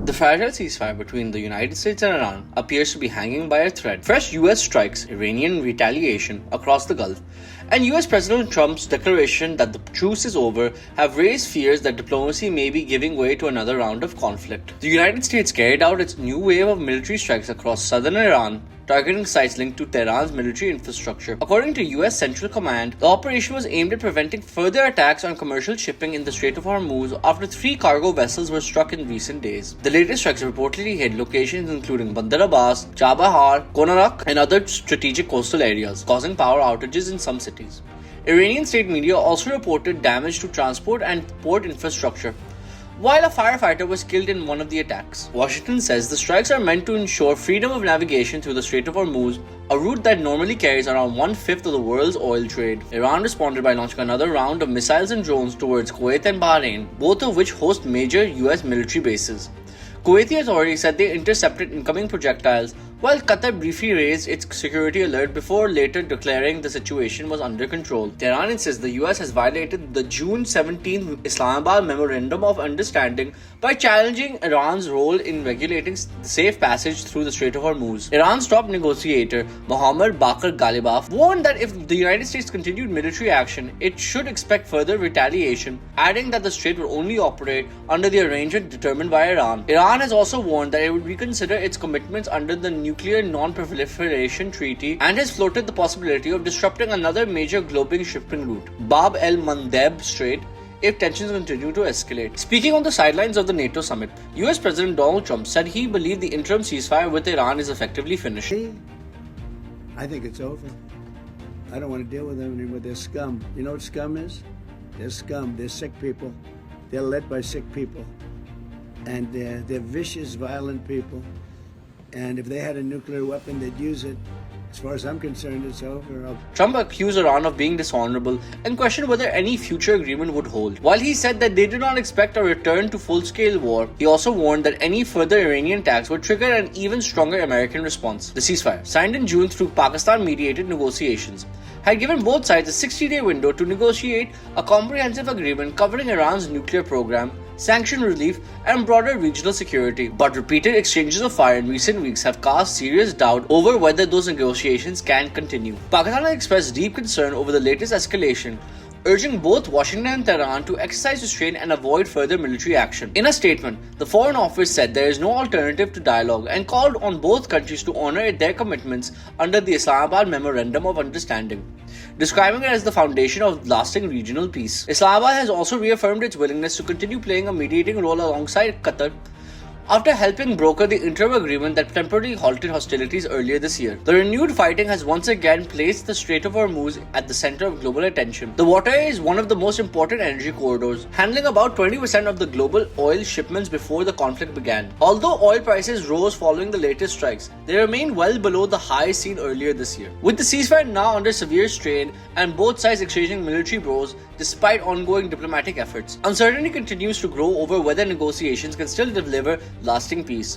The fragile ceasefire between the United States and Iran appears to be hanging by a thread. Fresh US strikes, Iranian retaliation across the Gulf, and US President Trump's declaration that the truce is over have raised fears that diplomacy may be giving way to another round of conflict. The United States carried out its new wave of military strikes across southern Iran, targeting sites linked to Tehran's military infrastructure. According to US Central Command, the operation was aimed at preventing further attacks on commercial shipping in the Strait of Hormuz after 3 cargo vessels were struck in recent days. The latest strikes reportedly hit locations including Bandar Abbas, Chabahar, Konarak, and other strategic coastal areas, causing power outages in some cities. Iranian state media also reported damage to transport and port infrastructure, while a firefighter was killed in one of the attacks. Washington says the strikes are meant to ensure freedom of navigation through the Strait of Hormuz, a route that normally carries around 1/5 of the world's oil trade. Iran responded by launching another round of missiles and drones towards Kuwait and Bahrain, both of which host major US military bases. Kuwaiti authorities said they intercepted incoming projectiles, while Qatar briefly raised its security alert before later declaring the situation was under control. Tehran insists the US has violated the June 17 Islamabad Memorandum of Understanding by challenging Iran's role in regulating the safe passage through the Strait of Hormuz. Iran's top negotiator, Mohammad Bakr Ghalibaf, warned that if the United States continued military action, it should expect further retaliation, adding that the strait will only operate under the arrangement determined by Iran. Iran has also warned that it would reconsider its commitments under the Nuclear Non-Proliferation Treaty and has floated the possibility of disrupting another major global shipping route, Bab el-Mandeb Strait, if tensions continue to escalate. Speaking on the sidelines of the NATO Summit, US President Donald Trump said he believed the interim ceasefire with Iran is effectively finished. I think it's over. I don't want to deal with them anymore. They're scum. You know what scum is? They're scum. They're sick people. They're led by sick people. And they're vicious, violent people. And if they had a nuclear weapon, they'd use it. As far as I'm concerned, it's over. Trump accused Iran of being dishonorable and questioned whether any future agreement would hold. While he said that they did not expect a return to full-scale war, he also warned that any further Iranian attacks would trigger an even stronger American response. The ceasefire, signed in June through Pakistan-mediated negotiations, had given both sides a 60-day window to negotiate a comprehensive agreement covering Iran's nuclear program, sanction relief, and broader regional security. But repeated exchanges of fire in recent weeks have cast serious doubt over whether those negotiations can continue. Pakistan has expressed deep concern over the latest escalation, urging both Washington and Tehran to exercise restraint and avoid further military action. In a statement, the Foreign Office said there is no alternative to dialogue and called on both countries to honor their commitments under the Islamabad Memorandum of Understanding, describing it as the foundation of lasting regional peace. Islamabad has also reaffirmed its willingness to continue playing a mediating role alongside Qatar after helping broker the interim agreement that temporarily halted hostilities earlier this year. The renewed fighting has once again placed the Strait of Hormuz at the center of global attention. The waterway is one of the most important energy corridors, handling about 20% of the global oil shipments before the conflict began. Although oil prices rose following the latest strikes, they remain well below the highs seen earlier this year. With the ceasefire now under severe strain and both sides exchanging military blows despite ongoing diplomatic efforts, uncertainty continues to grow over whether negotiations can still deliver lasting peace,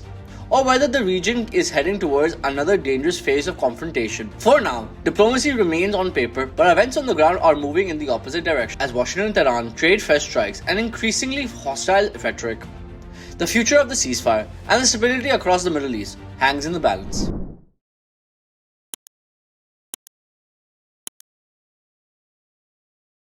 or whether the region is heading towards another dangerous phase of confrontation. For now, diplomacy remains on paper, but events on the ground are moving in the opposite direction as Washington and Tehran trade fresh strikes and increasingly hostile rhetoric. The future of the ceasefire and the stability across the Middle East hangs in the balance.